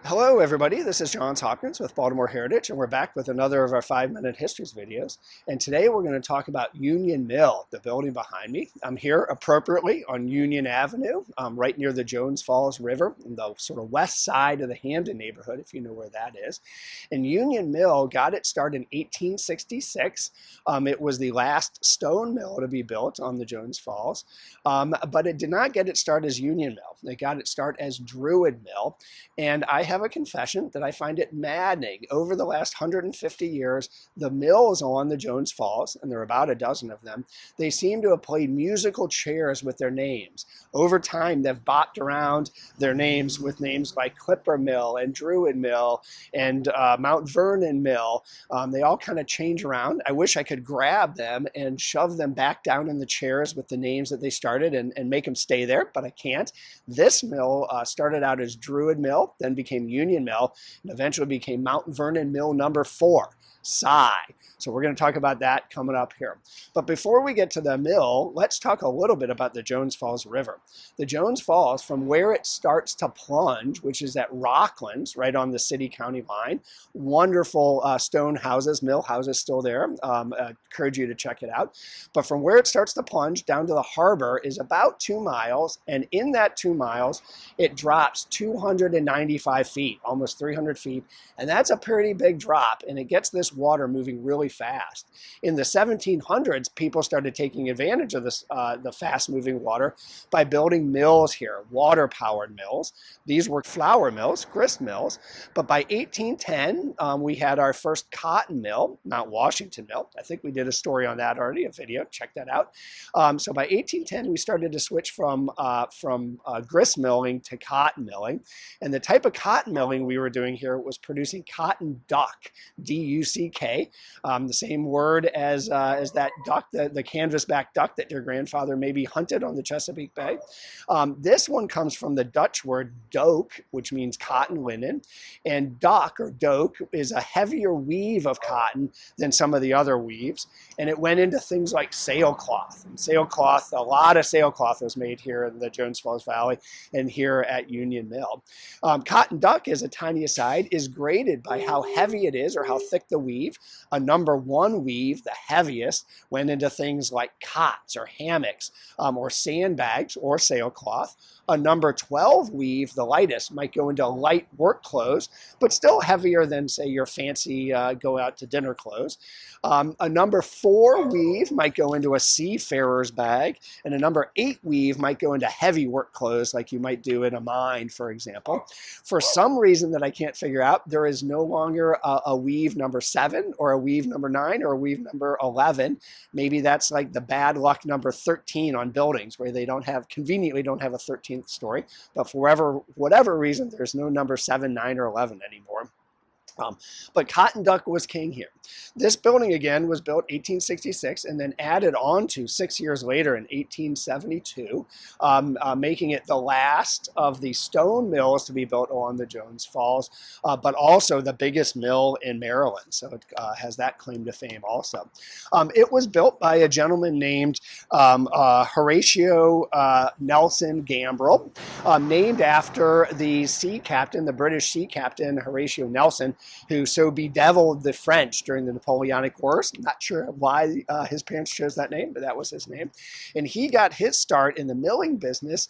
Hello everybody, this is Johns Hopkins with Baltimore Heritage, and we're back with another of our 5-Minute Histories videos. And today we're going to talk about Union Mill, the building behind me. I'm here appropriately on Union Avenue, right near the Jones Falls River, in the sort of west side of the Hamden neighborhood, if you know where that is. And Union Mill got its start in 1866. It was the last stone mill to be built on the Jones Falls, but it did not get its start as Union Mill. It got its start as Druid Mill, and I have a confession that I find it maddening. Over the last 150 years, the mills on the Jones Falls, and there are about a dozen of them, they seem to have played musical chairs with their names. Over time, they've bopped around their names with names like Clipper Mill and Druid Mill and Mount Vernon Mill. They all kind of change around. I wish I could grab them and shove them back down in the chairs with the names that they started and make them stay there, but I can't. This mill started out as Druid Mill, then became Union Mill, and eventually became Mount Vernon Mill number 4. Sigh. So we're going to talk about that coming up here. But before we get to the mill, let's talk a little bit about the Jones Falls River. The Jones Falls, from where it starts to plunge, which is at Rocklands, right on the city-county line, wonderful stone houses, mill houses still there. I encourage you to check it out. But from where it starts to plunge down to the harbor is about 2 miles, and in that 2 miles, it drops 295 feet, almost 300 feet, and that's a pretty big drop, and it gets this water moving really fast. In the 1700s, people started taking advantage of this, the fast-moving water by building mills here, water-powered mills. These were flour mills, grist mills, but by 1810, we had our first cotton mill, Mount Washington Mill. I think we did a story on that already, a video, check that out. So by 1810, we started to switch from grist milling to cotton milling, and the type of cotton milling we were doing here was producing cotton duck, D-U-C-K, the same word as that duck, the canvasback duck that your grandfather maybe hunted on the Chesapeake Bay. This one comes from the Dutch word doek, which means cotton linen, and dock or doke is a heavier weave of cotton than some of the other weaves, and it went into things like sailcloth. And sailcloth, a lot of sailcloth was made here in the Jones Falls Valley and here at Union Mill. Cotton duck, as a tiny aside, is graded by how heavy it is or how thick the weave. A number 1 weave, the heaviest, went into things like cots or hammocks or sandbags or sailcloth. A number 12 weave, the lightest, might go into light work clothes, but still heavier than, say, your fancy go out to dinner clothes. A number 4 weave might go into a seafarer's bag, and a number 8 weave might go into heavy work clothes like you might do in a mine, for example. For some reason that I can't figure out, there is no longer a weave number 7 or a weave number 9 or a weave number 11. Maybe that's like the bad luck number 13 on buildings where they conveniently don't have a 13th story, but for whatever reason, there's no number 7, 9, or 11 anymore. But cotton duck was king here. This building, again, was built 1866 and then added on to 6 years later in 1872, making it the last of the stone mills to be built on the Jones Falls, but also the biggest mill in Maryland. So it has that claim to fame also. It was built by a gentleman named Horatio Nelson Gambrell, named after the sea captain, the British sea captain Horatio Nelson, who so bedeviled the French during the Napoleonic Wars. I'm not sure why his parents chose that name, but that was his name. And he got his start in the milling business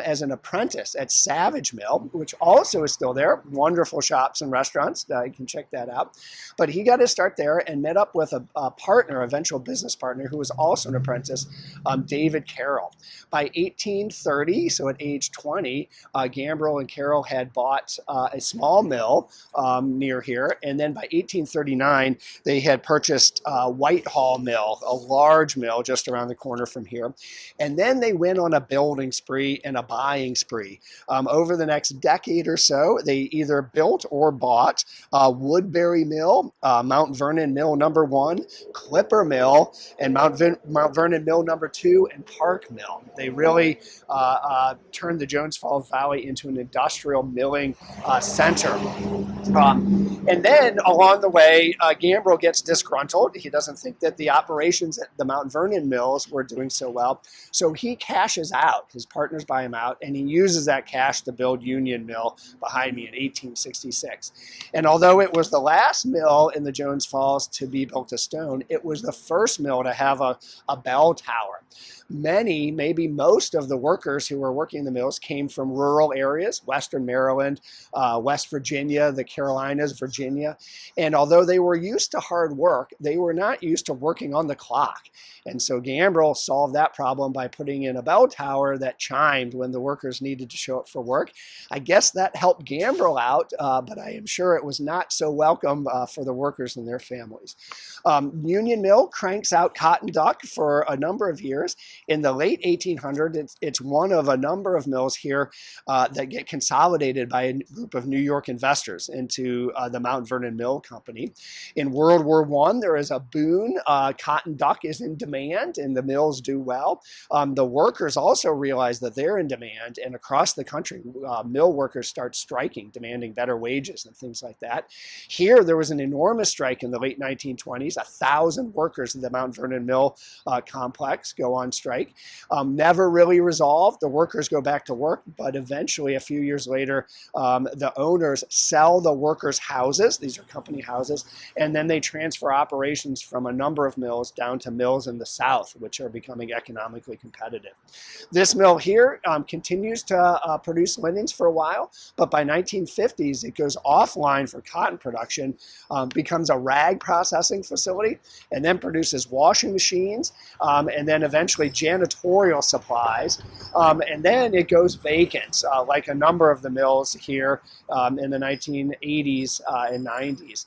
as an apprentice at Savage Mill, which also is still there. Wonderful shops and restaurants. You can check that out. But he got his start there and met up with a partner, eventual business partner, who was also an apprentice, David Carroll. By 1830, so at age 20, Gambrell and Carroll had bought a small mill near here, and then by 1839 they had purchased Whitehall Mill, a large mill just around the corner from here, and then they went on a building spree and a buying spree. Over the next decade or so, they either built or bought Woodbury Mill, Mount Vernon Mill number 1, Clipper Mill, and Mount Vernon Mill number 2, and Park Mill. They really turned the Jones Falls Valley into an industrial milling center. And then along the way, Gambrell gets disgruntled. He doesn't think that the operations at the Mount Vernon mills were doing so well. So he cashes out. His partners buy him out, and he uses that cash to build Union Mill behind me in 1866. And although it was the last mill in the Jones Falls to be built of stone, it was the first mill to have a bell tower. Many, maybe most of the workers who were working in the mills came from rural areas, Western Maryland, West Virginia, the Carolinas, Virginia. And although they were used to hard work, they were not used to working on the clock. And so Gambrell solved that problem by putting in a bell tower that chimed when the workers needed to show up for work. I guess that helped Gambrell out, but I am sure it was not so welcome for the workers and their families. Union Mill cranks out cotton duck for a number of years. In the late 1800s, it's one of a number of mills here that get consolidated by a group of New York investors into the Mount Vernon Mill Company. In World War I, there is a boom. Cotton duck is in demand, and the mills do well. The workers also realize that they're in demand, and across the country, mill workers start striking, demanding better wages and things like that. Here, there was an enormous strike in the late 1920s. 1,000 workers at the Mount Vernon Mill complex go on strike. Never really resolved. The workers go back to work, but eventually, a few years later, the owners sell the workers' houses. These are company houses, and then they transfer operations from a number of mills down to mills in the South, which are becoming economically competitive. This mill here continues to produce linens for a while, but by 1950s, it goes offline for cotton production, becomes a rag processing facility, and then produces washing machines, and then eventually janitorial supplies, and then it goes vacant, like a number of the mills here in the 1980s and 90s.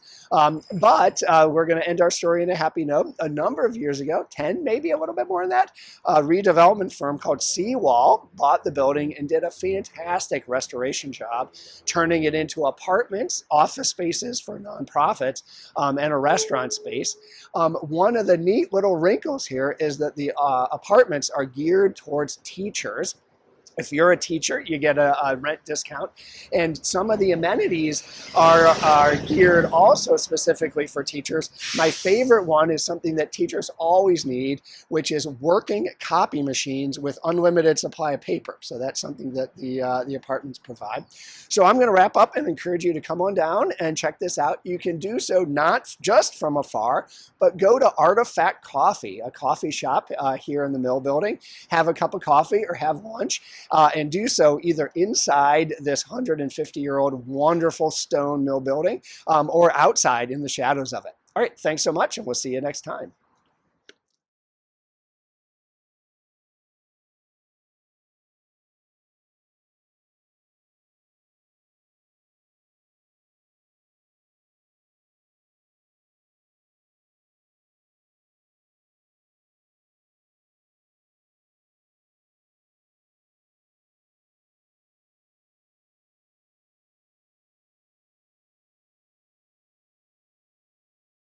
But we're going to end our story in a happy note. A number of years ago, 10, maybe a little bit more than that, a redevelopment firm called Seawall bought the building and did a fantastic restoration job, turning it into apartments, office spaces for nonprofits, and a restaurant space. One of the neat little wrinkles here is that the apartments are geared towards teachers. If you're a teacher, you get a rent discount. And some of the amenities are geared also specifically for teachers. My favorite one is something that teachers always need, which is working copy machines with unlimited supply of paper. So that's something that the apartments provide. So I'm going to wrap up and encourage you to come on down and check this out. You can do so not just from afar, but go to Artifact Coffee, a coffee shop here in the Mill Building. Have a cup of coffee or have lunch. And do so either inside this 150-year-old wonderful stone mill building or outside in the shadows of it. All right, thanks so much, and we'll see you next time.